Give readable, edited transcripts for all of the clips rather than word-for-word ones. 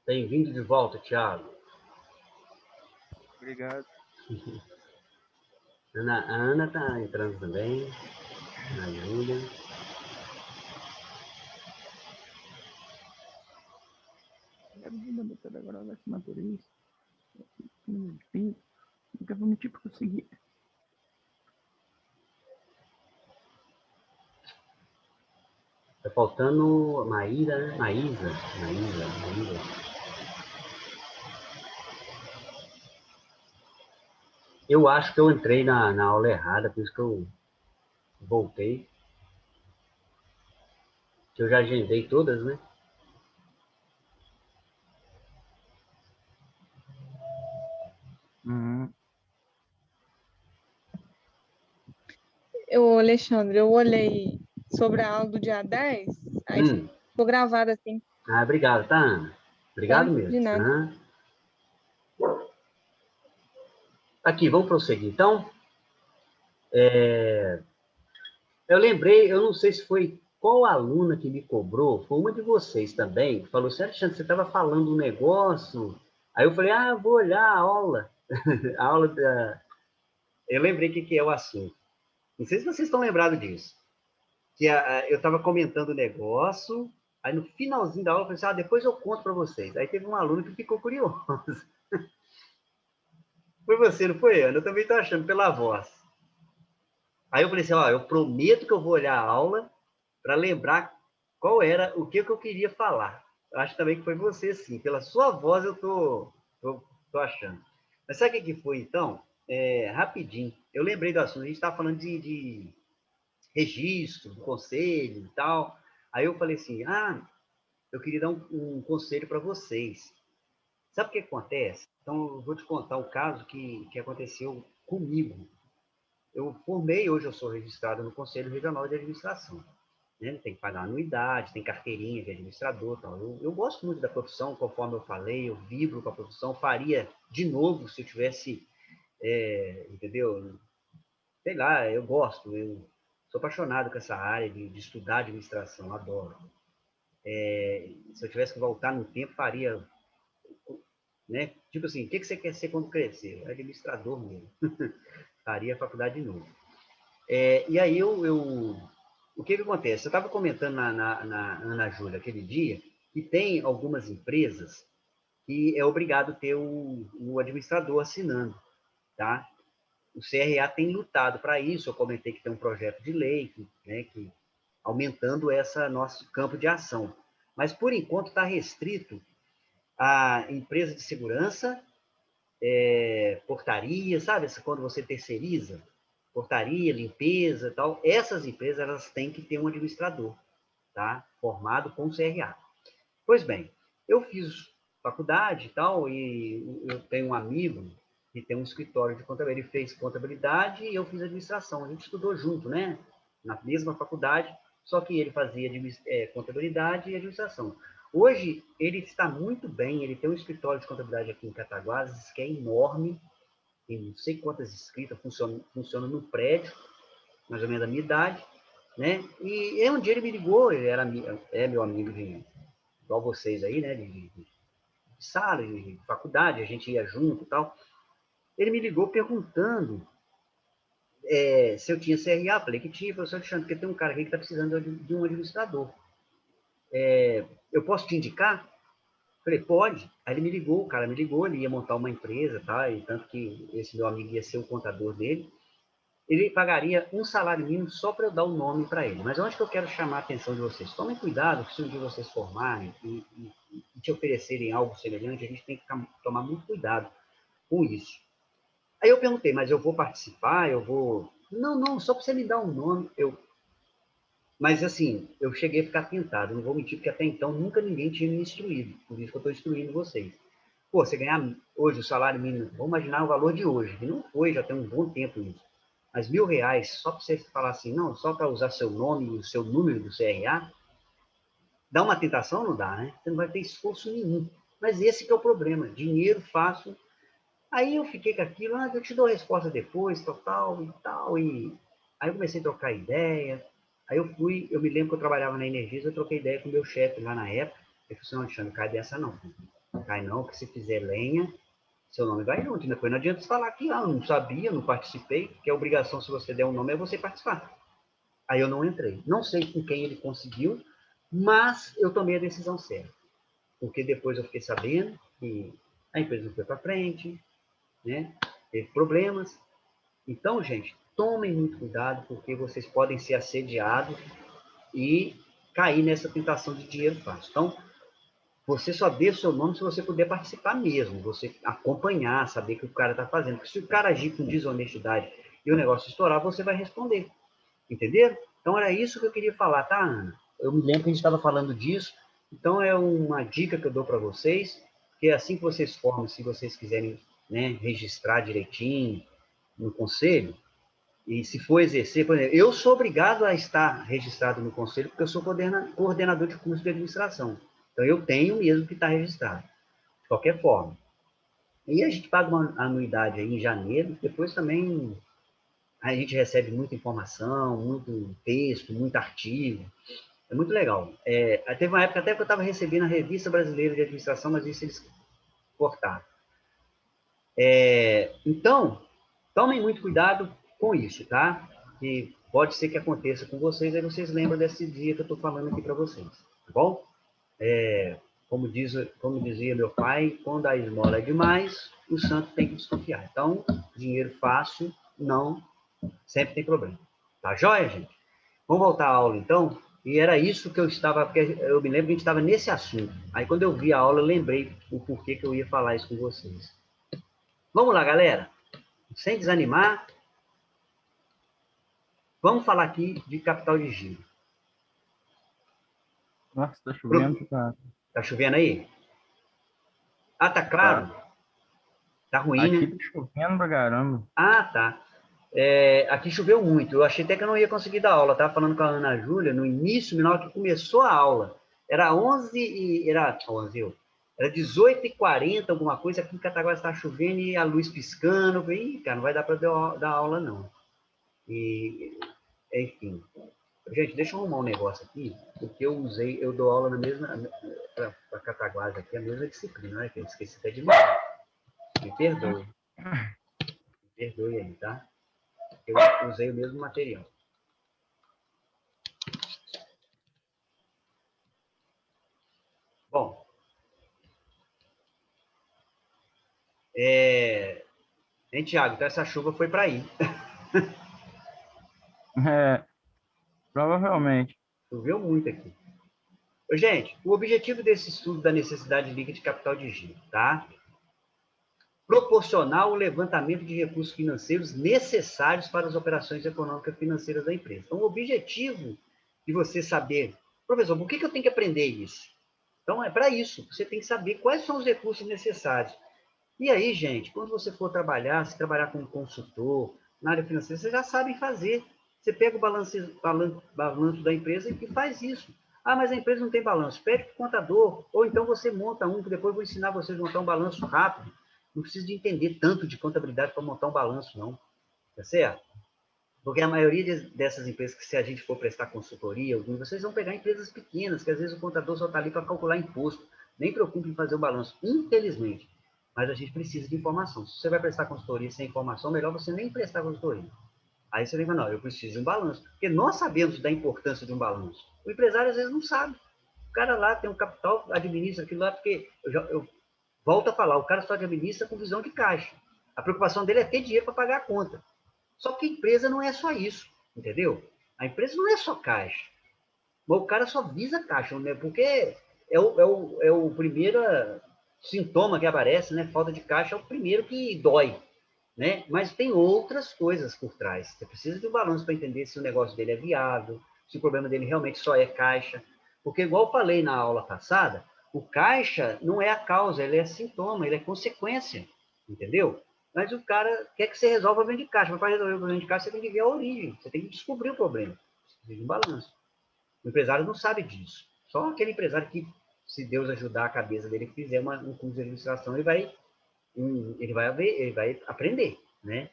Bem-vindo de volta, Thiago. Obrigado. A Ana tá entrando também. A Júlia. Agora vai se manter isso. Nunca vou mentir porque eu consegui. Tá faltando Maíra, né? Maísa. Eu acho que eu entrei na aula errada, por isso que eu voltei. Que eu já agendei todas, né? Alexandre, eu olhei sobre a aula do dia 10, aí ficou gravado assim. Ah, obrigado, tá, Ana? Obrigado Tá? mesmo. De nada. Aqui, vamos prosseguir. Então, eu lembrei, eu não sei se foi qual aluna que me cobrou, foi uma de vocês também, que falou assim, Alexandre, você estava falando um negócio, aí eu falei, vou olhar a aula, a aula da... Eu lembrei o que é o assunto. Não sei se vocês estão lembrados disso. Que eu estava comentando o negócio, aí no finalzinho da aula eu falei assim, depois eu conto para vocês. Aí teve um aluno que ficou curioso. Foi você, não foi, Ana? Eu também estou achando pela voz. Aí eu falei assim, eu prometo que eu vou olhar a aula para lembrar qual era o que eu queria falar. Eu acho também que foi você, sim. Pela sua voz eu tô achando. Mas sabe o que foi, então? Rapidinho. Eu lembrei do assunto. A gente estava falando de registro, do conselho e tal. Aí eu falei assim, eu queria dar um conselho para vocês. Sabe o que acontece? Então, eu vou te contar o caso que aconteceu comigo. Eu formei, hoje eu sou registrado no Conselho Regional de Administração. Né? Tem que pagar anuidade, tem carteirinha de administrador. Tal. Eu gosto muito da profissão, conforme eu falei, eu vibro com a profissão, faria de novo se eu tivesse, entendeu? Sei lá, eu gosto, eu sou apaixonado com essa área de estudar administração, adoro. Se eu tivesse que voltar no tempo, faria, né? Tipo assim, o que você quer ser quando crescer? Administrador mesmo. Faria a faculdade de novo. E aí o que acontece? Eu estava comentando na Ana Júlia aquele dia que tem algumas empresas que é obrigado ter o administrador assinando, tá? O CRA tem lutado para isso, eu comentei que tem um projeto de lei que aumentando esse nosso campo de ação. Mas, por enquanto, está restrito a empresa de segurança, portaria, sabe? Quando você terceiriza, portaria, limpeza e tal, essas empresas elas têm que ter um administrador, tá? Formado com CRA. Pois bem, eu fiz faculdade e tal, e eu tenho um amigo que tem um escritório de contabilidade, ele fez contabilidade e eu fiz administração. A gente estudou junto, né? Na mesma faculdade, só que ele fazia contabilidade e administração. Hoje, ele está muito bem, ele tem um escritório de contabilidade aqui em Cataguases, que é enorme, tem não sei quantas inscritas, funciona no prédio, mais ou menos da minha idade, né? E um dia ele me ligou, ele é meu amigo igual vocês aí, né? De sala, de faculdade, a gente ia junto e tal. Ele me ligou perguntando se eu tinha CRA. Falei que tinha, professor Alexandre, porque tem um cara aqui que está precisando de um administrador. Eu posso te indicar? Falei, pode. Aí ele me ligou, o cara me ligou, ele ia montar uma empresa, tá? E tanto que esse meu amigo ia ser o contador dele. Ele pagaria um salário mínimo só para eu dar o nome para ele. Mas onde que eu quero chamar a atenção de vocês? Tomem cuidado, que se um dia vocês formarem e te oferecerem algo semelhante, a gente tem que tomar muito cuidado com isso. Aí eu perguntei, mas eu vou participar? Eu vou... Não, só para você me dar um nome. Mas, assim, eu cheguei a ficar tentado, não vou mentir, porque até então nunca ninguém tinha me instruído. Por isso que eu estou instruindo vocês. Pô, você ganhar hoje o salário mínimo, vamos imaginar o valor de hoje, que não foi, já tem um bom tempo isso. Mas R$ 1.000, só para você falar assim, não, só para usar seu nome e o seu número do CRA, dá uma tentação? Não dá, né? Você não vai ter esforço nenhum. Mas esse que é o problema, dinheiro fácil. Aí eu fiquei com aquilo, eu te dou a resposta depois, tal, e tal, e aí eu comecei a trocar ideia, aí eu me lembro que eu trabalhava na Energisa, eu troquei ideia com o meu chefe lá na época, ele falou assim, não, Alexandre, cai dessa não. não cai não, que se fizer lenha, seu nome vai junto. E depois não adianta você falar que, não sabia, não participei, que a obrigação, se você der um nome, é você participar. Aí eu não entrei. Não sei com quem ele conseguiu, mas eu tomei a decisão certa. Porque depois eu fiquei sabendo que a empresa não foi para frente, né? Teve problemas. Então, gente, tomem muito cuidado, porque vocês podem ser assediados e cair nessa tentação de dinheiro fácil. Então, você só dê o seu nome se você puder participar mesmo, você acompanhar, saber o que o cara está fazendo. Porque se o cara agir com desonestidade e o negócio estourar, você vai responder. Entenderam? Então, era isso que eu queria falar, tá, Ana? Eu me lembro que a gente estava falando disso. Então, é uma dica que eu dou para vocês, que é assim que vocês formam, se vocês quiserem, né, registrar direitinho no conselho, e se for exercer, por exemplo, eu sou obrigado a estar registrado no conselho, porque eu sou coordenador de curso de administração. Então, eu tenho mesmo que estar registrado, de qualquer forma. E a gente paga uma anuidade aí em janeiro, depois também a gente recebe muita informação, muito texto, muito artigo. É muito legal. Teve uma época até que eu estava recebendo a Revista Brasileira de Administração, mas isso eles cortaram. Então, tomem muito cuidado com isso, tá? Que pode ser que aconteça com vocês, aí vocês lembram desse dia que eu estou falando aqui para vocês, tá bom? Como dizia meu pai, quando a esmola é demais, o santo tem que desconfiar. Então, dinheiro fácil, não, sempre tem problema. Tá joia, gente? Vamos voltar à aula, então? E era isso que eu estava, porque eu me lembro que a gente estava nesse assunto. Aí, quando eu vi a aula, eu lembrei o porquê que eu ia falar isso com vocês. Vamos lá, galera. Sem desanimar, vamos falar aqui de capital de giro. Nossa, tá chovendo, cara. Tá chovendo aí? Ah, tá claro? Tá ruim, Aqui né? tá chovendo pra caramba. Ah, tá. Aqui choveu muito. Eu achei até que eu não ia conseguir dar aula. Eu estava falando com a Ana Júlia no início, na hora que começou a aula. Era 11 e... Era 11, era 18h40, alguma coisa. Aqui em Cataguá estava chovendo e a luz piscando. Eu falei, cara, não vai dar para dar aula, não. E, enfim. Gente, deixa eu arrumar um negócio aqui, porque eu dou aula na mesma... Para Cataguás aqui, a mesma disciplina, né? Que eu esqueci até de mim. Me perdoe. Me perdoe aí, tá? Eu usei o mesmo material. Bom, hein, Thiago? Então essa chuva foi para aí. Provavelmente. Choveu muito aqui. Gente, o objetivo desse estudo da necessidade líquida de capital de giro, tá? Proporcionar o levantamento de recursos financeiros necessários para as operações econômicas financeiras da empresa. Então, o objetivo de você saber, professor, por que eu tenho que aprender isso? Então, é para isso. Você tem que saber quais são os recursos necessários. E aí, gente, quando você for trabalhar, se trabalhar como consultor, na área financeira, você já sabe fazer. Você pega o balanço da empresa e faz isso. Ah, mas a empresa não tem balanço. Pede para o contador. Ou então você monta um, que depois eu vou ensinar vocês a montar um balanço rápido. Não precisa de entender tanto de contabilidade para montar um balanço, não. Tá certo? Porque a maioria dessas empresas, que se a gente for prestar consultoria, vocês vão pegar empresas pequenas, que às vezes o contador só está ali para calcular imposto. Nem preocupe em fazer o balanço, infelizmente. Mas a gente precisa de informação. Se você vai prestar consultoria sem informação, melhor você nem prestar consultoria. Aí você lembra, não, eu preciso de um balanço. Porque nós sabemos da importância de um balanço. O empresário, às vezes, não sabe. O cara lá tem um capital, administra aquilo lá, porque eu volto a falar, o cara só administra com visão de caixa. A preocupação dele é ter dinheiro para pagar a conta. Só que a empresa não é só isso, entendeu? A empresa não é só caixa. Mas o cara só visa caixa, né? Porque é o primeiro sintoma que aparece, né? Falta de caixa é o primeiro que dói, né? Mas tem outras coisas por trás. Você precisa de um balanço para entender se o negócio dele é viável, se o problema dele realmente só é caixa. Porque, igual eu falei na aula passada, o caixa não é a causa, ele é sintoma, ele é consequência, entendeu? Mas o cara quer que você resolva o problema de caixa. Mas para resolver o problema de caixa, você tem que ver a origem, você tem que descobrir o problema. Você precisa de um balanço. O empresário não sabe disso. Só aquele empresário que, se Deus ajudar a cabeça dele, fizer um curso de administração, ele vai aprender, né?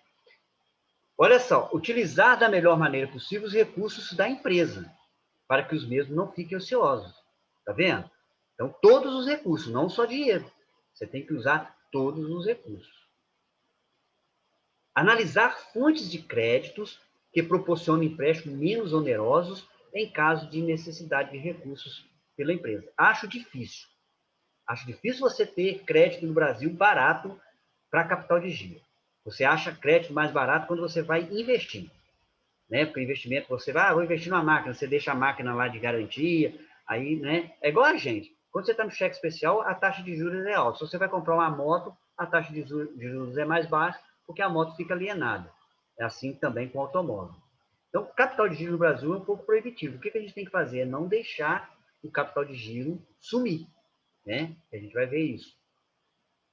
Olha só, utilizar da melhor maneira possível os recursos da empresa, para que os mesmos não fiquem ociosos. Tá vendo? Então, todos os recursos, não só dinheiro. Você tem que usar todos os recursos. Analisar fontes de créditos que proporcionam empréstimos menos onerosos em caso de necessidade de recursos pela empresa. Acho difícil. Acho difícil você ter crédito no Brasil barato para capital de giro. Você acha crédito mais barato quando você vai investir. Né? Porque o investimento, você vai, vou investir numa máquina, você deixa a máquina lá de garantia, aí, né? É igual a gente. Quando você está no cheque especial, a taxa de juros é alta. Se você vai comprar uma moto, a taxa de juros é mais baixa, porque a moto fica alienada. É assim também com o automóvel. Então, o capital de giro no Brasil é um pouco proibitivo. O que a gente tem que fazer? É não deixar o capital de giro sumir. Né? A gente vai ver isso.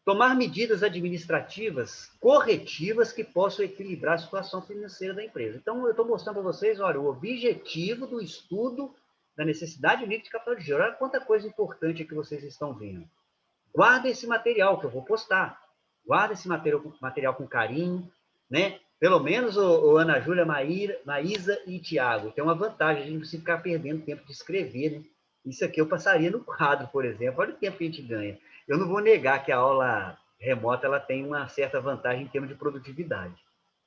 Tomar medidas administrativas corretivas que possam equilibrar a situação financeira da empresa. Então, eu estou mostrando para vocês, olha, o objetivo do estudo da necessidade líquida de capital de giro. Olha quanta coisa importante que vocês estão vendo. Guarda esse material que eu vou postar. Guarda esse material com carinho, né? Pelo menos o Ana Júlia, Maísa e Tiago tem uma vantagem, a gente não precisa ficar perdendo tempo de escrever, né? Isso aqui eu passaria no quadro, por exemplo. Olha o tempo que a gente ganha. Eu não vou negar que a aula remota ela tem uma certa vantagem em termos de produtividade.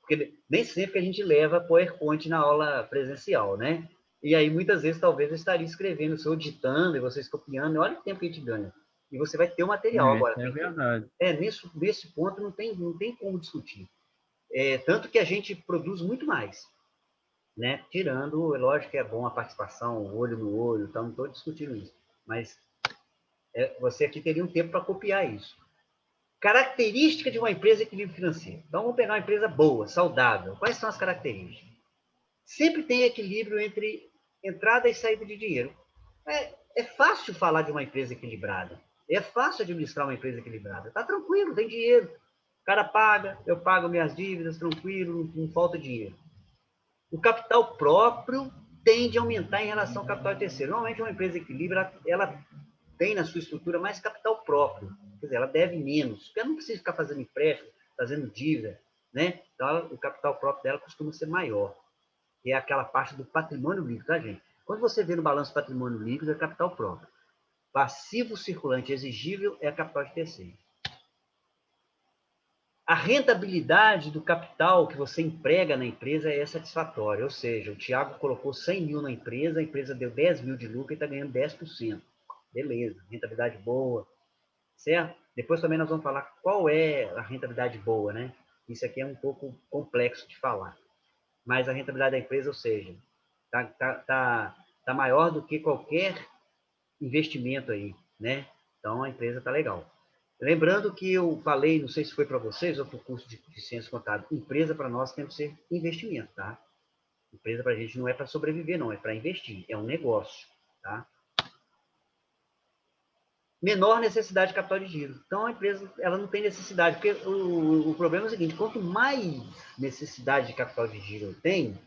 Porque nem sempre que a gente leva PowerPoint na aula presencial, né? E aí, muitas vezes, talvez eu estaria escrevendo, eu editando e vocês copiando. Olha o tempo que a gente ganha. E você vai ter o material agora. Isso é verdade. Nesse ponto não tem como discutir. Tanto que a gente produz muito mais. Né? Tirando, é lógico que é bom a participação, olho no olho, então não estou discutindo isso. Mas você aqui teria um tempo para copiar isso. Característica de uma empresa de equilíbrio financeiro. Então, vamos pegar uma empresa boa, saudável. Quais são as características? Sempre tem equilíbrio entre entrada e saída de dinheiro. É fácil falar de uma empresa equilibrada. É fácil administrar uma empresa equilibrada. Está tranquilo, tem dinheiro. O cara paga, eu pago minhas dívidas, tranquilo, não falta dinheiro. O capital próprio tende a aumentar em relação ao capital terceiro. Normalmente, uma empresa equilibra, ela tem na sua estrutura mais capital próprio. Quer dizer, ela deve menos, porque ela não precisa ficar fazendo empréstimo, fazendo dívida, né? Então, o capital próprio dela costuma ser maior, que é aquela parte do patrimônio líquido, tá, gente? Quando você vê no balanço patrimônio líquido, é capital próprio. Passivo circulante exigível é capital de terceiro. A rentabilidade do capital que você emprega na empresa é satisfatória, ou seja, o Thiago colocou 100 mil na empresa, a empresa deu 10 mil de lucro e está ganhando 10%. Beleza, rentabilidade boa, certo? Depois também nós vamos falar qual é a rentabilidade boa, né? Isso aqui é um pouco complexo de falar. Mas a rentabilidade da empresa, ou seja, tá maior do que qualquer investimento aí, né? Então, a empresa está legal. Lembrando que eu falei, não sei se foi para vocês ou para o curso de ciência contábil, empresa para nós tem que ser investimento, tá? Empresa para a gente não é para sobreviver, não, é para investir, é um negócio, tá? Menor necessidade de capital de giro. Então, a empresa ela não tem necessidade, porque o problema é o seguinte, quanto mais necessidade de capital de giro eu tenho,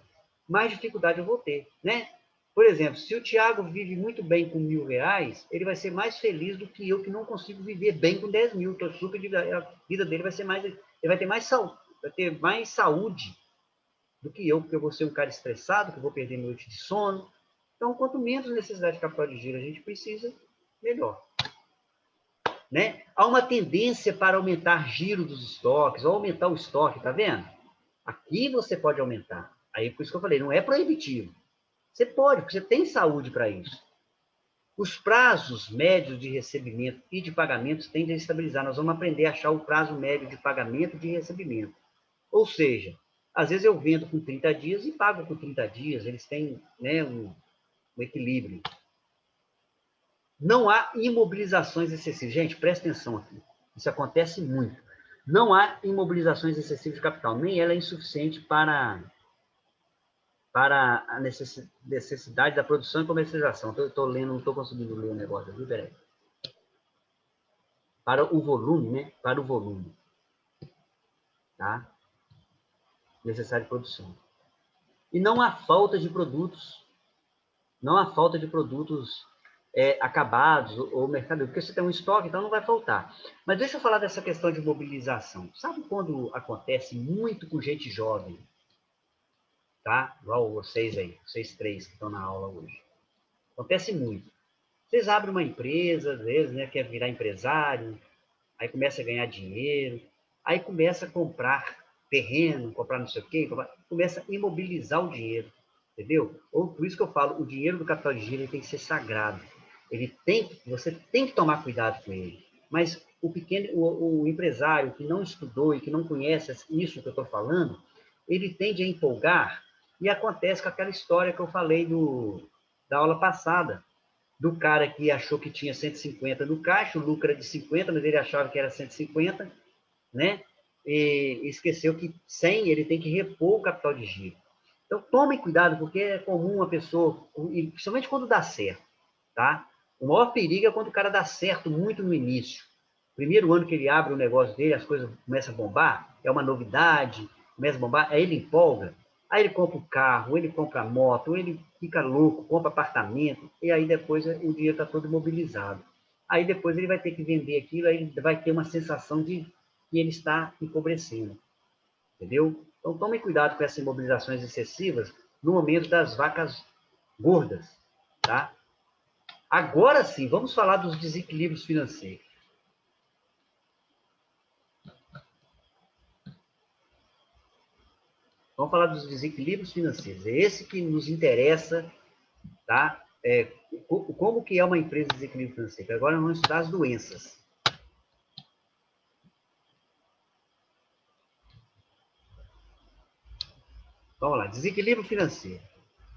mais dificuldade eu vou ter, né? Por exemplo, se o Thiago vive muito bem com R$1.000, ele vai ser mais feliz do que eu, que não consigo viver bem com 10 mil. Então, a vida dele vai ser mais... Ele vai ter mais saúde do que eu, porque eu vou ser um cara estressado, que eu vou perder noite de sono. Então, quanto menos necessidade de capital de giro a gente precisa, melhor. Né? Há uma tendência para aumentar giro dos estoques, ou aumentar o estoque, tá vendo? Aqui você pode aumentar. Aí, por isso que eu falei, não é proibitivo. Você pode, porque você tem saúde para isso. Os prazos médios de recebimento e de pagamento tendem a estabilizar. Nós vamos aprender a achar o prazo médio de pagamento e de recebimento. Ou seja, às vezes eu vendo com 30 dias e pago com 30 dias. Eles têm, né, um equilíbrio. Não há imobilizações excessivas. Gente, presta atenção aqui. Isso acontece muito. Não há imobilizações excessivas de capital. Nem ela é insuficiente para a necessidade da produção e comercialização. Estou lendo, não estou conseguindo ler o negócio, viu? Peraí. Para o volume, né? Para o volume. Tá? Necessário de produção. E não há falta de produtos. Não há falta de produtos acabados ou mercadoria, porque você tem um estoque, então não vai faltar. Mas deixa eu falar dessa questão de mobilização. Sabe quando acontece muito com gente jovem? Tá? Igual vocês aí, vocês três que estão na aula hoje. Acontece muito. Vocês abrem uma empresa, às vezes, né, quer virar empresário, aí começa a ganhar dinheiro, aí começa a comprar terreno, comprar não sei o quê, começa a imobilizar o dinheiro, entendeu? Ou por isso que eu falo, o dinheiro do capital de giro ele tem que ser sagrado. Você tem que tomar cuidado com ele. Mas o empresário que não estudou e que não conhece isso que eu estou falando, ele tende a empolgar e acontece com aquela história que eu falei da aula passada, do cara que achou que tinha 150 no caixa, o lucro era de 50, mas ele achava que era 150, né? E esqueceu que 100 ele tem que repor o capital de giro. Então, tomem cuidado, porque é comum uma pessoa, e principalmente quando dá certo, tá? O maior perigo é quando o cara dá certo muito no início. Primeiro ano que ele abre o negócio dele, as coisas começam a bombar, é uma novidade, começa a bombar, aí ele empolga, aí ele compra o carro, ele compra a moto, ele fica louco, compra apartamento, e aí depois o dinheiro está todo imobilizado. Aí depois ele vai ter que vender aquilo, aí ele vai ter uma sensação de que ele está empobrecendo, entendeu? Então tome cuidado com essas imobilizações excessivas no momento das vacas gordas, tá? Agora sim, vamos falar dos desequilíbrios financeiros. Vamos falar dos desequilíbrios financeiros. É esse que nos interessa, tá? Como que é uma empresa de desequilíbrio financeiro? Agora vamos estudar as doenças. Vamos lá, desequilíbrio financeiro.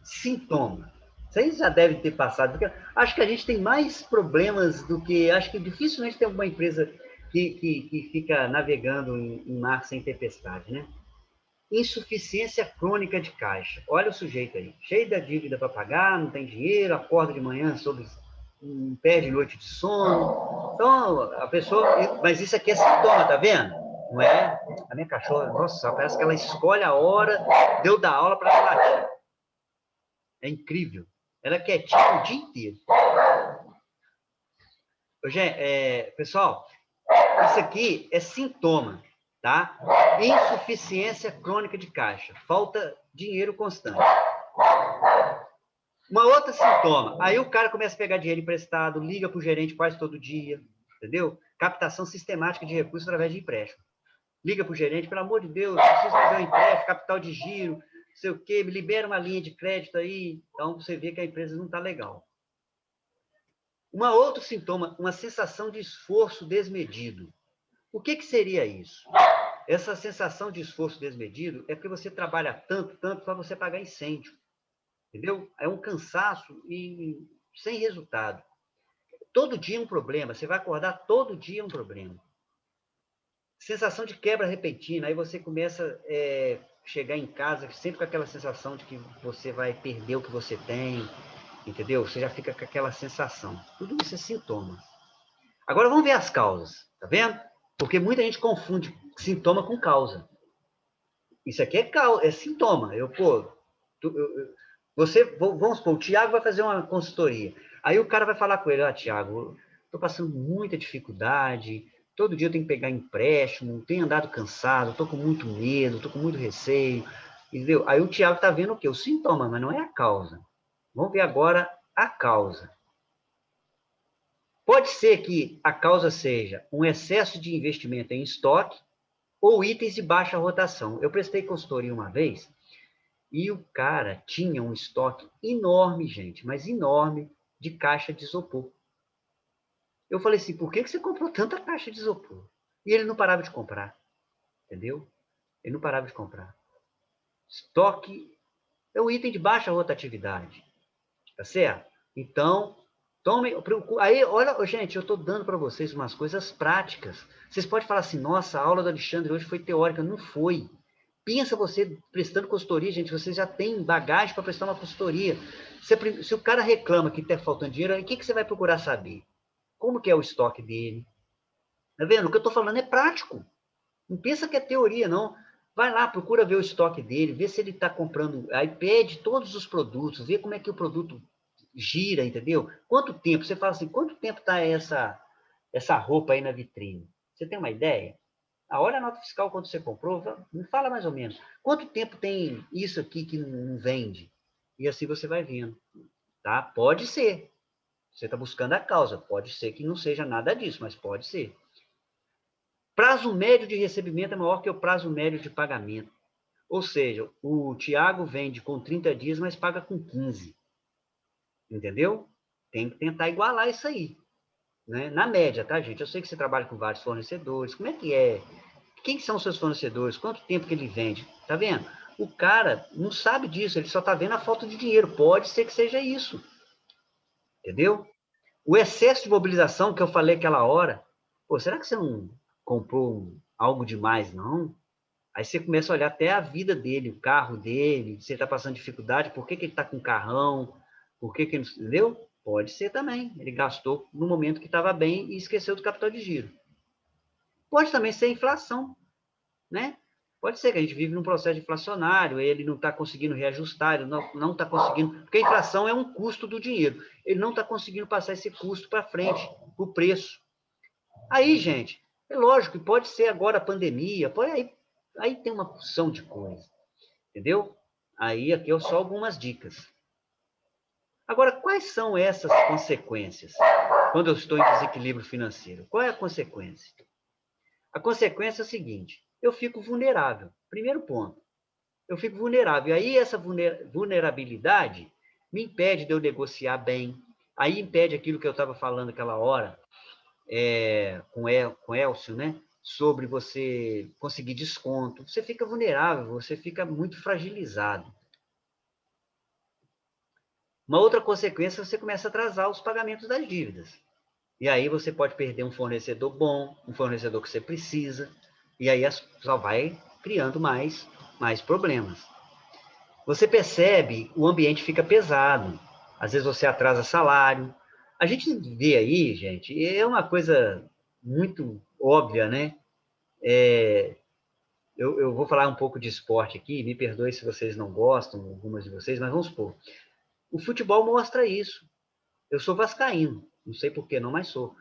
Sintoma. Vocês já devem ter passado, porque acho que a gente tem mais problemas do que... Acho que dificilmente tem uma empresa que fica navegando em mar sem tempestade, né? Insuficiência crônica de caixa. Olha o sujeito aí, cheio da dívida para pagar, não tem dinheiro, acorda de manhã perde noite de sono. Então, a pessoa... Mas isso aqui é sintoma, tá vendo? Não é? A minha cachorra, nossa, parece que ela escolhe a hora de eu dar aula para ela latir. É incrível. Ela é quietinha o dia inteiro. Pessoal, isso aqui é sintoma, tá? Insuficiência crônica de caixa. Falta dinheiro constante. Uma outra sintoma. Aí o cara começa a pegar dinheiro emprestado, liga para o gerente quase todo dia, entendeu? Captação sistemática de recursos através de empréstimo. Liga para o gerente, pelo amor de Deus, preciso fazer um empréstimo, capital de giro, não sei o quê, me libera uma linha de crédito aí. Então, você vê que a empresa não está legal. Um outro sintoma, uma sensação de esforço desmedido. O que seria isso? Essa sensação de esforço desmedido é porque você trabalha tanto para você pagar incêndio. Entendeu? É um cansaço e sem resultado. Todo dia um problema. Você vai acordar todo dia um problema. Sensação de quebra repentina. Aí você começa a chegar em casa sempre com aquela sensação de que você vai perder o que você tem. Entendeu? Você já fica com aquela sensação. Tudo isso é sintoma. Agora vamos ver as causas. Tá vendo? Porque muita gente confunde sintoma com causa. Isso aqui é sintoma. Vamos supor, o Tiago vai fazer uma consultoria. Aí o cara vai falar com ele, Tiago, estou passando muita dificuldade, todo dia eu tenho que pegar empréstimo, tenho andado cansado, estou com muito medo, estou com muito receio, entendeu? Aí o Tiago está vendo o quê? O sintoma, mas não é a causa. Vamos ver agora a causa. Pode ser que a causa seja um excesso de investimento em estoque ou itens de baixa rotação. Eu prestei consultoria uma vez e o cara tinha um estoque enorme, gente, mas enorme, de caixa de isopor. Eu falei assim, por que você comprou tanta caixa de isopor? E ele não parava de comprar, entendeu? Ele não parava de comprar. Estoque é um item de baixa rotatividade, tá certo? Então, aí, olha, gente, eu estou dando para vocês umas coisas práticas. Vocês podem falar assim, nossa, a aula do Alexandre hoje foi teórica. Não foi. Pensa você prestando consultoria, gente, você já tem bagagem para prestar uma consultoria. Se o cara reclama que está faltando dinheiro, aí o que você vai procurar saber? Como que é o estoque dele? Tá vendo? O que eu estou falando é prático. Não pensa que é teoria, não. Vai lá, procura ver o estoque dele, vê se ele está comprando, aí pede todos os produtos, vê como é que o produto gira, entendeu? Quanto tempo? Você fala assim, quanto tempo está essa roupa aí na vitrine? Você tem uma ideia? Olha a nota fiscal quando você comprou, me fala mais ou menos. Quanto tempo tem isso aqui que não vende? E assim você vai vendo, tá? Pode ser. Você está buscando a causa. Pode ser que não seja nada disso, mas pode ser. Prazo médio de recebimento é maior que o prazo médio de pagamento. Ou seja, o Tiago vende com 30 dias, mas paga com 15. Entendeu? Tem que tentar igualar isso aí. Né? Na média, tá, gente? Eu sei que você trabalha com vários fornecedores. Como é que é? Quem são os seus fornecedores? Quanto tempo que ele vende? Tá vendo? O cara não sabe disso, ele só tá vendo a falta de dinheiro. Pode ser que seja isso. Entendeu? O excesso de mobilização que eu falei aquela hora, pô, será que você não comprou algo demais, não? Aí você começa a olhar até a vida dele, o carro dele, se ele está passando dificuldade, por que, que ele está com carrão, por que, que ele... Entendeu? Pode ser também. Ele gastou no momento que estava bem e esqueceu do capital de giro. Pode também ser inflação, né? Pode ser que a gente vive num processo inflacionário, ele não está conseguindo reajustar, ele não está conseguindo... Porque a inflação é um custo do dinheiro. Ele não está conseguindo passar esse custo para frente, o preço. Aí, gente, é lógico que pode ser agora a pandemia, aí tem uma porção de coisa, entendeu? Aí aqui eu só algumas dicas. Agora, quais são essas consequências quando eu estou em desequilíbrio financeiro? Qual é a consequência? A consequência é a seguinte, eu fico vulnerável. Primeiro ponto, eu fico vulnerável. E aí essa vulnerabilidade me impede de eu negociar bem, aí impede aquilo que eu estava falando aquela hora, com Elcio, né? Sobre você conseguir desconto. Você fica vulnerável, você fica muito fragilizado. Uma outra consequência, você começa a atrasar os pagamentos das dívidas. E aí você pode perder um fornecedor bom, um fornecedor que você precisa, e aí só vai criando mais problemas. Você percebe, o ambiente fica pesado. Às vezes você atrasa salário. A gente vê aí, gente, é uma coisa muito óbvia, né? Eu vou falar um pouco de esporte aqui, me perdoe se vocês não gostam, algumas de vocês, mas vamos supor. O futebol mostra isso. Eu sou vascaíno, não sei por que não, mas sou.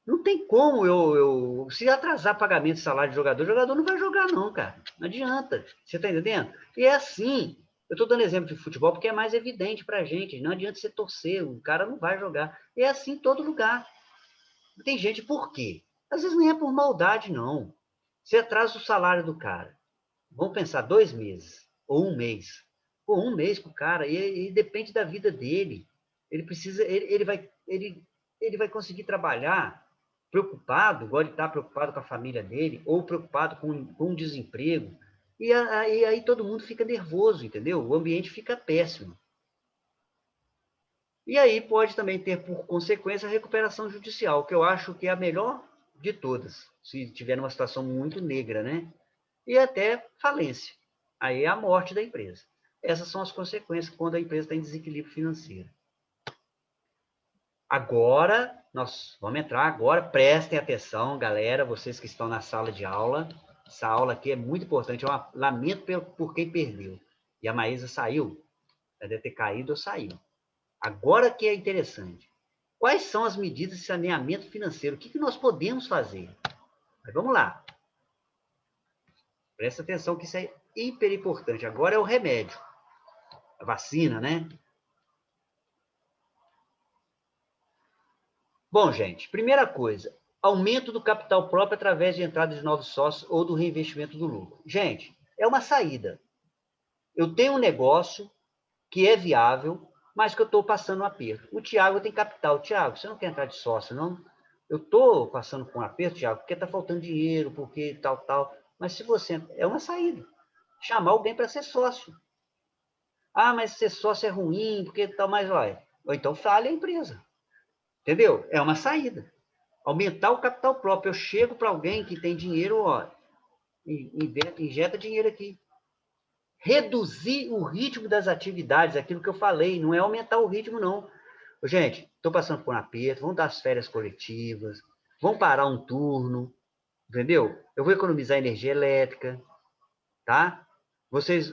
Não tem como se atrasar pagamento de salário de jogador, o jogador não vai jogar não, cara. Não adianta. Você tá entendendo? E é assim. Eu estou dando exemplo de futebol porque é mais evidente pra gente. Não adianta você torcer, o cara não vai jogar. E é assim em todo lugar. Tem gente, por quê? Às vezes nem é por maldade, não. Você atrasa o salário do cara. Vamos pensar 2 meses, ou 1 mês. Pô, 1 mês pro cara, e depende da vida dele. Ele precisa, ele vai conseguir trabalhar preocupado, igual ele está preocupado com a família dele, ou preocupado com o desemprego. E aí todo mundo fica nervoso, entendeu? O ambiente fica péssimo. E aí pode também ter por consequência a recuperação judicial, que eu acho que é a melhor de todas, se tiver numa situação muito negra, né? E até falência. Aí é a morte da empresa. Essas são as consequências quando a empresa está em desequilíbrio financeiro. Agora, nós vamos entrar agora, prestem atenção, galera, vocês que estão na sala de aula. Essa aula aqui é muito importante, eu lamento por quem perdeu. E a Maísa saiu, ela deve ter caído ou saiu. Agora que é interessante. Quais são as medidas de saneamento financeiro? O que nós podemos fazer? Mas vamos lá. Presta atenção que isso é hiper importante. Agora é o remédio. A vacina, né? Bom, gente, primeira coisa, aumento do capital próprio através de entrada de novos sócios ou do reinvestimento do lucro. Gente, é uma saída. Eu tenho um negócio que é viável, mas que eu estou passando um aperto. O Tiago tem capital. Tiago, você não quer entrar de sócio, não? Eu estou passando com um aperto, Tiago, porque está faltando dinheiro, porque tal. Mas se você... É uma saída. Chamar alguém para ser sócio. Ah, mas ser sócio é ruim, porque tal, mas olha. Ou então fale a empresa. Entendeu? É uma saída. Aumentar o capital próprio. Eu chego para alguém que tem dinheiro, ó, injeta dinheiro aqui. Reduzir o ritmo das atividades, aquilo que eu falei, não é aumentar o ritmo, não. Gente, estou passando por um aperto, vamos dar as férias coletivas, vamos parar um turno, entendeu? Eu vou economizar energia elétrica, tá?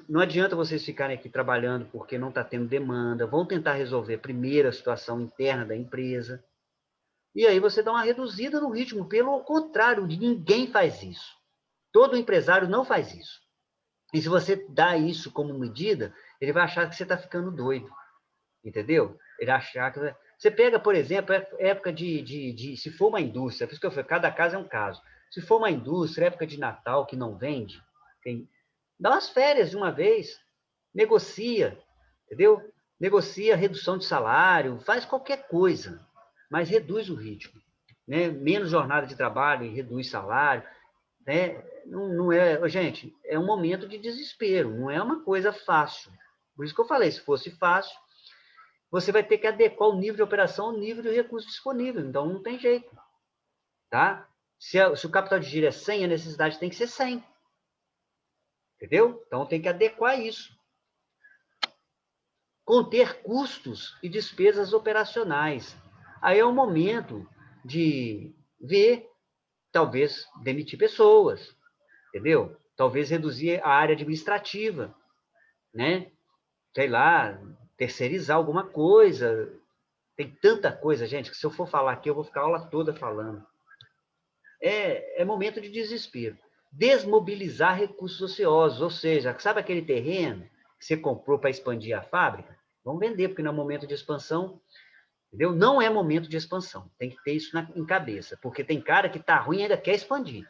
Não adianta vocês ficarem aqui trabalhando porque não está tendo demanda, vão tentar resolver primeiro a situação interna da empresa, e aí você dá uma reduzida no ritmo. Pelo contrário, ninguém faz isso. Todo empresário não faz isso. E se você dá isso como medida, ele vai achar que você está ficando doido. Entendeu? Ele achar que... Você pega, por exemplo, época se for uma indústria, por isso que eu falei, cada caso é um caso. Se for uma indústria, época de Natal que não vende, dá umas férias de uma vez, negocia, entendeu? Negocia redução de salário, faz qualquer coisa, mas reduz o ritmo, né? Menos jornada de trabalho e reduz salário, né? Não é, gente, é um momento de desespero, não é uma coisa fácil. Por isso que eu falei, se fosse fácil, você vai ter que adequar o nível de operação ao nível de recurso disponível, então não tem jeito, tá? Se o capital de giro é 100, a necessidade tem que ser 100. Entendeu? Então, tem que adequar isso. Conter custos e despesas operacionais. Aí é o momento de ver, talvez, demitir pessoas, entendeu? Talvez reduzir a área administrativa, né? Sei lá, terceirizar alguma coisa. Tem tanta coisa, gente, que se eu for falar aqui, eu vou ficar a aula toda falando. É momento de desespero. Desmobilizar recursos ociosos, ou seja, sabe aquele terreno que você comprou para expandir a fábrica? Vamos vender, porque não é momento de expansão, entendeu? Não é momento de expansão, tem que ter isso em cabeça, porque tem cara que está ruim e ainda quer expandir.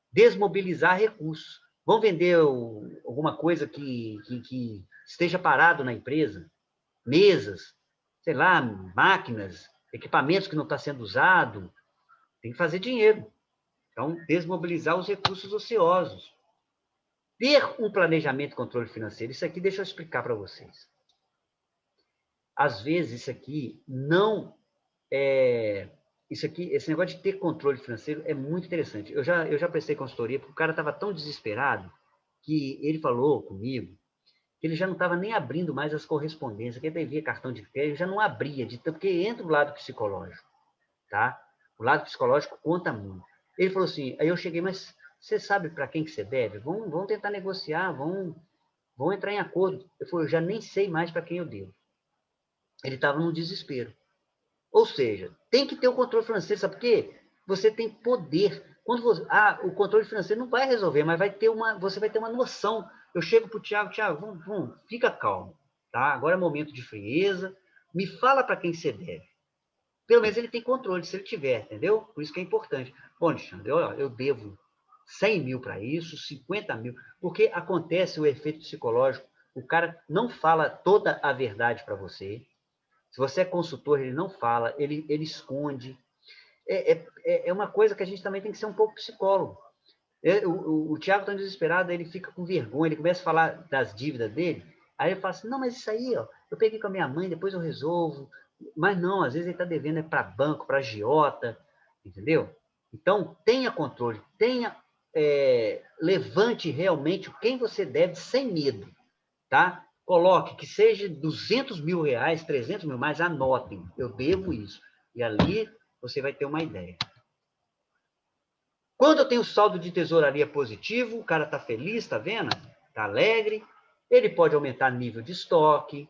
Desmobilizar recursos. Vamos vender alguma coisa que esteja parado na empresa? Mesas, sei lá, máquinas, equipamentos que não estão sendo usados. Tem que fazer dinheiro. Então, desmobilizar os recursos ociosos. Ter um planejamento e controle financeiro. Isso aqui, deixa eu explicar para vocês. Às vezes, isso aqui não é... esse negócio de ter controle financeiro é muito interessante. Eu já prestei consultoria, porque o cara estava tão desesperado que ele falou comigo que ele já não estava nem abrindo mais as correspondências, que ele devia cartão de crédito, já não abria, porque entra o lado psicológico, tá? O lado psicológico conta muito. Ele falou assim, aí eu cheguei, mas você sabe para quem que você deve? Vamos tentar negociar, vamos entrar em acordo. Eu falei, eu já nem sei mais para quem eu devo. Ele estava no desespero. Ou seja, tem que ter o controle financeiro, sabe por quê? Você tem poder. Quando você, o controle financeiro não vai resolver, mas você vai ter uma noção. Eu chego para o Thiago, fica calmo, tá? Agora é momento de frieza, me fala para quem você deve. Pelo menos ele tem controle, se ele tiver, entendeu? Por isso que é importante. Bom, Alexandre, eu devo 100 mil para isso, 50 mil, porque acontece o efeito psicológico, o cara não fala toda a verdade para você. Se você é consultor, ele não fala, ele esconde. É uma coisa que a gente também tem que ser um pouco psicólogo. O Thiago está desesperado, ele fica com vergonha, ele começa a falar das dívidas dele, aí ele fala assim, não, mas isso aí, ó, eu peguei com a minha mãe, depois eu resolvo. Mas não, às vezes ele está devendo para banco, para agiota, entendeu? Então, tenha controle, levante realmente quem você deve sem medo, tá? Coloque que seja 200 mil reais, 300 mil, mas anotem, eu devo isso. E ali você vai ter uma ideia. Quando eu tenho saldo de tesouraria positivo, o cara está feliz, está vendo? Está alegre. Ele pode aumentar nível de estoque,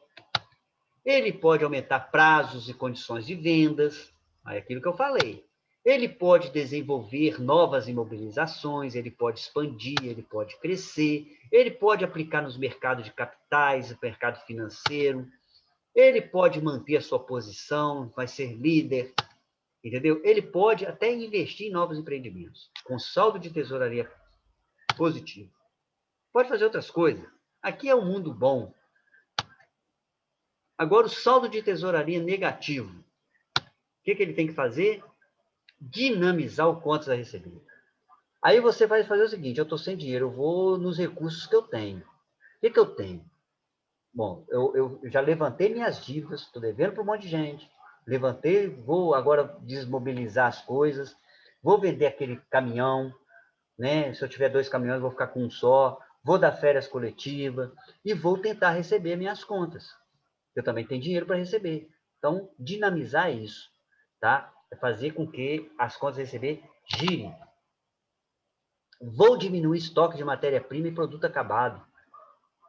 ele pode aumentar prazos e condições de vendas, é aquilo que eu falei. Ele pode desenvolver novas imobilizações, ele pode expandir, ele pode crescer, ele pode aplicar nos mercados de capitais, no mercado financeiro, ele pode manter a sua posição, vai ser líder, entendeu? Ele pode até investir em novos empreendimentos, com saldo de tesouraria positivo. Pode fazer outras coisas. Aqui é um mundo bom. Agora, o saldo de tesouraria negativo. O que ele tem que fazer? Dinamizar o contas a receber. Aí você vai fazer o seguinte, eu estou sem dinheiro, eu vou nos recursos que eu tenho. O que eu tenho? Bom, eu já levantei minhas dívidas, estou devendo para um monte de gente. Levantei, vou agora desmobilizar as coisas, vou vender aquele caminhão, né? Se eu tiver 2 caminhões, vou ficar com um só, vou dar férias coletivas e vou tentar receber minhas contas. Eu também tenho dinheiro para receber. Então, dinamizar isso, tá? É fazer com que as contas a receber girem. Vou diminuir estoque de matéria-prima e produto acabado.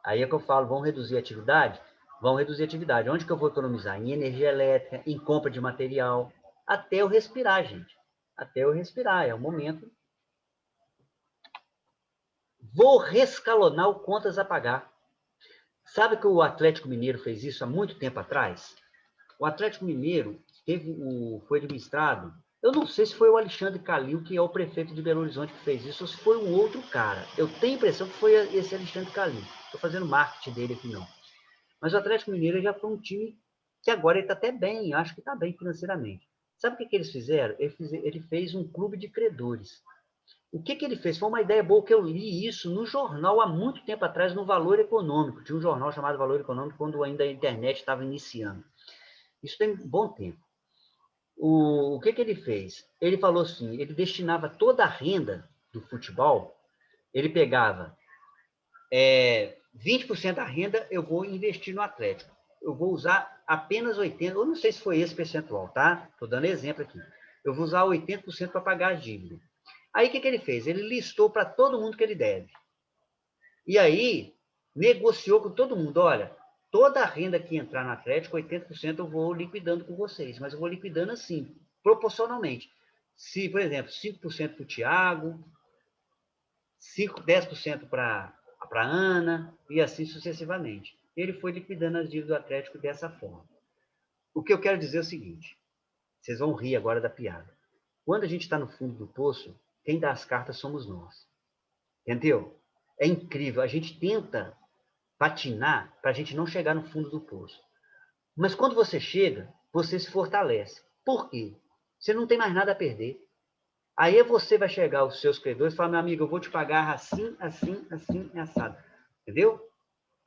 Aí é que eu falo, vão reduzir a atividade? Vão reduzir a atividade. Onde que eu vou economizar? Em energia elétrica, em compra de material, até eu respirar, gente. Até eu respirar, é o momento. Vou rescalonar o contas a pagar. Sabe que o Atlético Mineiro fez isso há muito tempo atrás? O Atlético Mineiro foi administrado, Eu não sei se foi o Alexandre Calil, que é o prefeito de Belo Horizonte, que fez isso, ou se foi um outro cara. Eu tenho a impressão que foi esse Alexandre Calil. Estou fazendo marketing dele aqui, não. Mas o Atlético Mineiro já foi um time que agora ele está até bem, acho que está bem financeiramente. Sabe o que eles fizeram? Ele fez um clube de credores. O que ele fez? Foi uma ideia boa, que eu li isso no jornal há muito tempo atrás, no Valor Econômico. Tinha um jornal chamado Valor Econômico, quando ainda a internet estava iniciando. Isso tem um bom tempo. O que ele fez? Ele falou assim, ele destinava toda a renda do futebol, ele pegava 20% da renda, eu vou investir no Atlético. Eu vou usar apenas 80%, eu não sei se foi esse percentual, tá? Estou dando exemplo aqui. Eu vou usar 80% para pagar a dívida. Aí, o que ele fez? Ele listou para todo mundo que ele deve. E aí, negociou com todo mundo, olha, toda a renda que entrar no Atlético, 80% eu vou liquidando com vocês, mas eu vou liquidando assim, proporcionalmente. Se, por exemplo, 5% para o Thiago, 10% para a Ana, e assim sucessivamente. Ele foi liquidando as dívidas do Atlético dessa forma. O que eu quero dizer é o seguinte, vocês vão rir agora da piada. Quando a gente está no fundo do poço, quem dá as cartas somos nós. Entendeu? É incrível. A gente tenta patinar para a gente não chegar no fundo do poço. Mas quando você chega, você se fortalece. Por quê? Você não tem mais nada a perder. Aí você vai chegar aos seus credores e falar, meu amigo, eu vou te pagar assim, assim, assim, assado. Entendeu?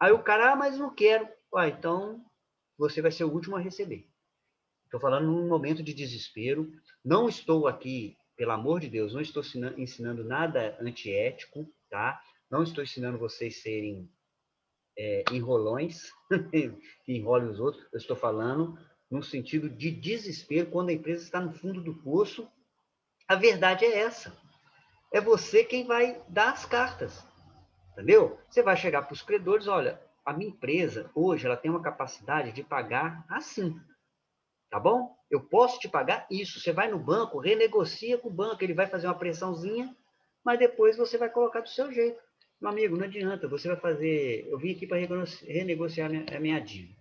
Aí o cara, mas não quero. Então você vai ser o último a receber. Estou falando num momento de desespero. Não estou aqui, pelo amor de Deus, não estou ensinando nada antiético, tá? Não estou ensinando vocês serem enrolões, que enrolem os outros. Eu estou falando no sentido de desespero, quando a empresa está no fundo do poço. A verdade é essa. É você quem vai dar as cartas, entendeu? Você vai chegar para os credores, olha, a minha empresa, hoje, ela tem uma capacidade de pagar assim, tá bom? Eu posso te pagar isso. Você vai no banco, renegocia com o banco, ele vai fazer uma pressãozinha, mas depois você vai colocar do seu jeito. Meu amigo, não adianta, você vai fazer... Eu vim aqui para renegociar a minha dívida.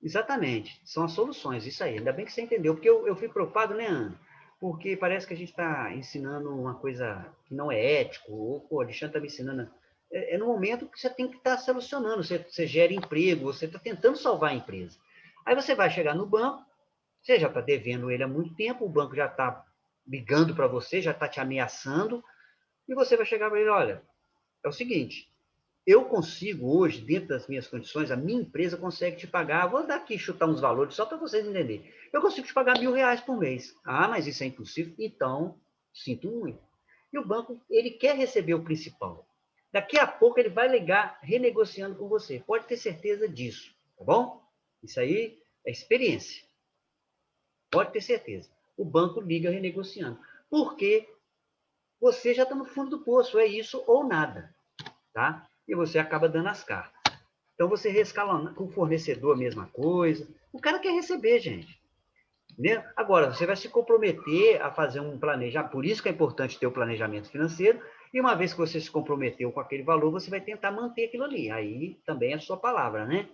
Exatamente, são as soluções, isso aí. Ainda bem que você entendeu, porque eu fui preocupado, né, Ana? Porque parece que a gente está ensinando uma coisa que não é ético, ou, pô, o Alexandre está me ensinando. É no momento que você tem que estar solucionando, você gera emprego, você está tentando salvar a empresa. Aí você vai chegar no banco, você já está devendo ele há muito tempo, o banco já está ligando para você, já está te ameaçando, e você vai chegar para ele, olha, é o seguinte, eu consigo hoje, dentro das minhas condições, a minha empresa consegue te pagar, vou dar aqui chutar uns valores só para vocês entenderem. Eu consigo te pagar R$ 1.000 por mês. Ah, mas isso é impossível? Então, sinto muito. E o banco, ele quer receber o principal. Daqui a pouco ele vai ligar renegociando com você. Pode ter certeza disso, tá bom? Isso aí é experiência. Pode ter certeza. O banco liga renegociando. Porque você já está no fundo do poço, é isso ou nada, tá? E você acaba dando as cartas. Então, você rescalona com o fornecedor a mesma coisa. O cara quer receber, gente. Né? Agora, você vai se comprometer a fazer um planejamento. Por isso que é importante ter o planejamento financeiro. E uma vez que você se comprometeu com aquele valor, você vai tentar manter aquilo ali. Aí também é a sua palavra, né?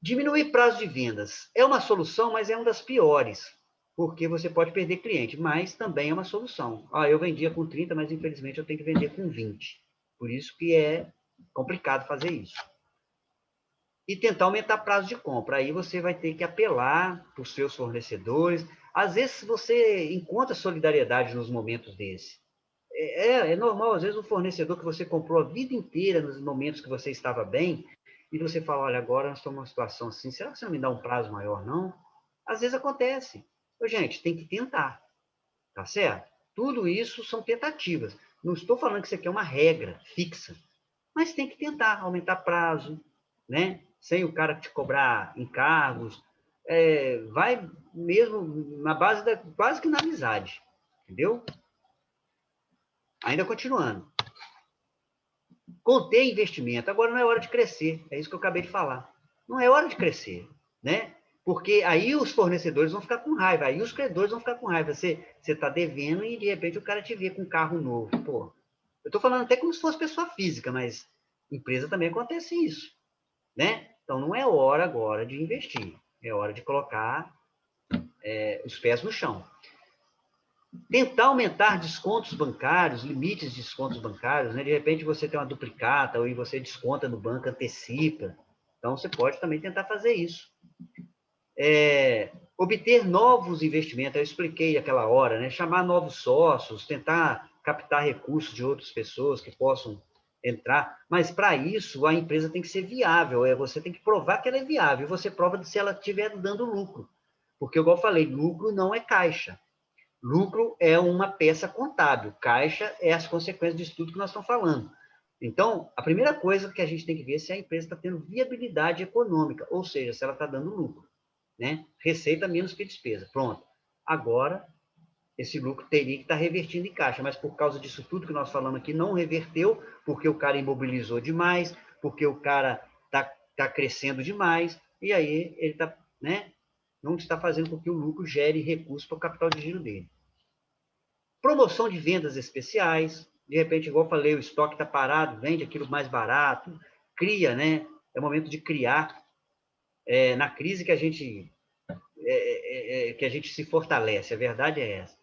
Diminuir prazo de vendas. É uma solução, mas é uma das piores. Porque você pode perder cliente, mas também é uma solução. Eu vendia com 30, mas infelizmente eu tenho que vender com 20. Por isso que é complicado fazer isso. E tentar aumentar prazo de compra. Aí você vai ter que apelar para os seus fornecedores. Às vezes você encontra solidariedade nos momentos desse. É normal, às vezes, o fornecedor que você comprou a vida inteira, nos momentos que você estava bem, e você fala, olha, agora nós estamos numa situação assim, será que você não me dá um prazo maior, não? Às vezes acontece. Gente, tem que tentar, tá certo? Tudo isso são tentativas. Não estou falando que isso aqui é uma regra fixa, mas tem que tentar aumentar prazo, né? Sem o cara te cobrar encargos, vai mesmo na base quase que na amizade, entendeu? Ainda continuando. Conter investimento. Agora não é hora de crescer, é isso que eu acabei de falar. Não é hora de crescer, né? Porque aí os fornecedores vão ficar com raiva, aí os credores vão ficar com raiva. Você está devendo e, de repente, o cara te vê com um carro novo. Pô, eu estou falando até como se fosse pessoa física, mas empresa também acontece isso, né? Então, não é hora agora de investir. É hora de colocar os pés no chão. Tentar aumentar descontos bancários, limites de descontos bancários, né? De repente você tem uma duplicata, ou você desconta no banco, antecipa. Então, você pode também tentar fazer isso. Obter novos investimentos, eu expliquei aquela hora, né? Chamar novos sócios, tentar captar recursos de outras pessoas que possam entrar, mas para isso a empresa tem que ser viável, você tem que provar que ela é viável, e você prova se ela estiver dando lucro, porque, igual eu falei, lucro não é caixa, lucro é uma peça contábil, caixa é as consequências disso tudo que nós estamos falando. Então, a primeira coisa que a gente tem que ver é se a empresa está tendo viabilidade econômica, ou seja, se ela está dando lucro, né? Receita menos que despesa, pronto. Agora, esse lucro teria que estar revertindo em caixa, mas por causa disso tudo que nós falamos aqui, não reverteu, porque o cara imobilizou demais, porque o cara está crescendo demais, e aí ele tá, né, não está fazendo com que o lucro gere recurso para o capital de giro dele. Promoção de vendas especiais, de repente, igual eu falei, o estoque está parado, vende aquilo mais barato, cria, né? É o momento de criar. Na crise que a gente se fortalece, a verdade é essa.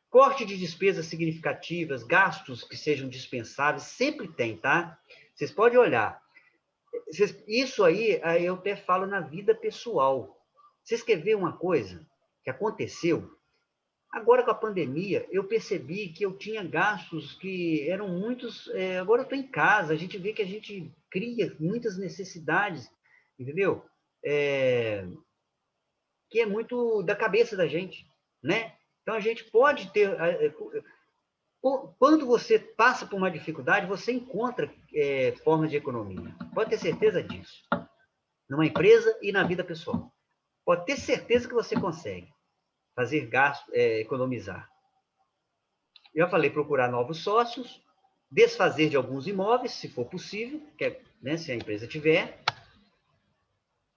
Corte de despesas significativas, gastos que sejam dispensáveis, sempre tem, tá? Vocês podem olhar. Isso aí eu até falo na vida pessoal. Vocês querem ver uma coisa que aconteceu? Agora, com a pandemia, eu percebi que eu tinha gastos que eram muitos. Agora eu estou em casa, a gente vê que a gente cria muitas necessidades, entendeu? Que é muito da cabeça da gente, né? Então, a gente pode ter... Quando você passa por uma dificuldade, você encontra formas de economia. Pode ter certeza disso. Numa empresa e na vida pessoal. Pode ter certeza que você consegue fazer gasto, economizar. Eu já falei, procurar novos sócios, desfazer de alguns imóveis, se for possível, né, se a empresa tiver.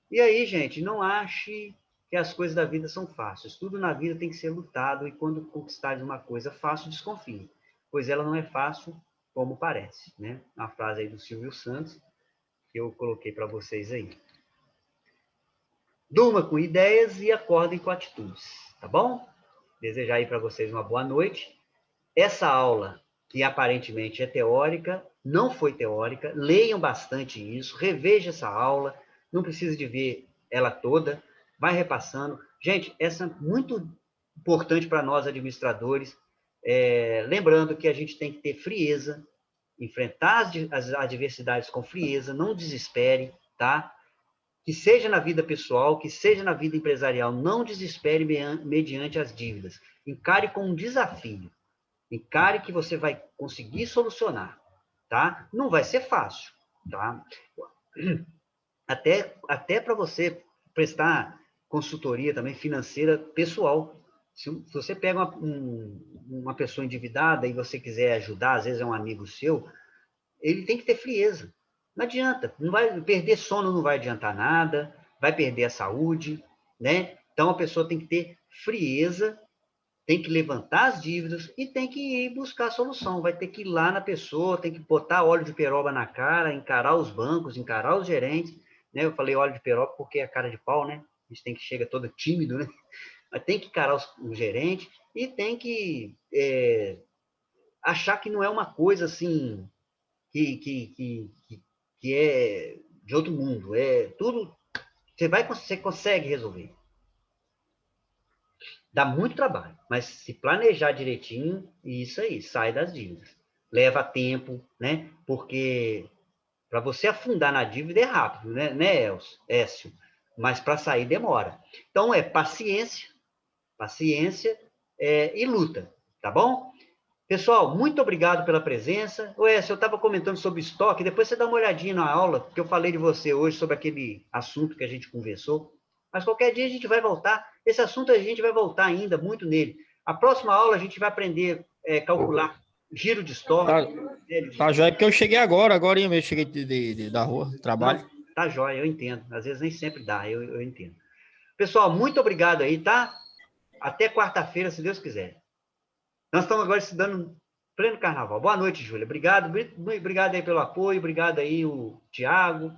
E aí, gente, não ache que as coisas da vida são fáceis. Tudo na vida tem que ser lutado, e quando conquistares uma coisa fácil, desconfie, pois ela não é fácil como parece, né? Uma frase aí do Silvio Santos, que eu coloquei para vocês aí. Durma com ideias e acordem com atitudes, tá bom? Desejar aí para vocês uma boa noite. Essa aula, que aparentemente é teórica, não foi teórica, leiam bastante isso, reveja essa aula, não precisa de ver ela toda, vai repassando. Gente, essa é muito importante para nós, administradores, lembrando que a gente tem que ter frieza, enfrentar as adversidades com frieza, não desespere, tá? Que seja na vida pessoal, que seja na vida empresarial, não desespere mediante as dívidas. Encare como um desafio. Encare que você vai conseguir solucionar, tá? Não vai ser fácil, tá? Até para você prestar consultoria também financeira pessoal. Se você pega uma pessoa endividada e você quiser ajudar, às vezes é um amigo seu, ele tem que ter frieza. Não adianta, não vai perder sono, não vai adiantar nada, vai perder a saúde, né? Então a pessoa tem que ter frieza, tem que levantar as dívidas e tem que ir buscar a solução. Vai ter que ir lá na pessoa, tem que botar óleo de peroba na cara, encarar os bancos, encarar os gerentes, né? Eu falei óleo de peroba porque é cara de pau, né? A gente tem que chega todo tímido, né? Mas tem que encarar o gerente e tem que achar que não é uma coisa assim que é de outro mundo. É tudo. Você consegue resolver. Dá muito trabalho, mas se planejar direitinho, isso aí, sai das dívidas. Leva tempo, né? Porque para você afundar na dívida é rápido, né, Écio? Mas para sair demora. Então, paciência e luta, tá bom? Pessoal, muito obrigado pela presença. Écio, eu estava comentando sobre estoque, depois você dá uma olhadinha na aula, que eu falei de você hoje sobre aquele assunto que a gente conversou. Mas qualquer dia a gente vai voltar. Esse assunto a gente vai voltar ainda muito nele. A próxima aula a gente vai aprender a calcular giro de estoque. Tá jóia, porque eu cheguei agora mesmo, eu cheguei da rua, trabalho. Não, tá jóia, eu entendo. Às vezes nem sempre dá, eu entendo. Pessoal, muito obrigado aí, tá? Até quarta-feira, se Deus quiser. Nós estamos agora estudando pleno carnaval. Boa noite, Júlia. Obrigado aí pelo apoio, obrigado aí o Tiago,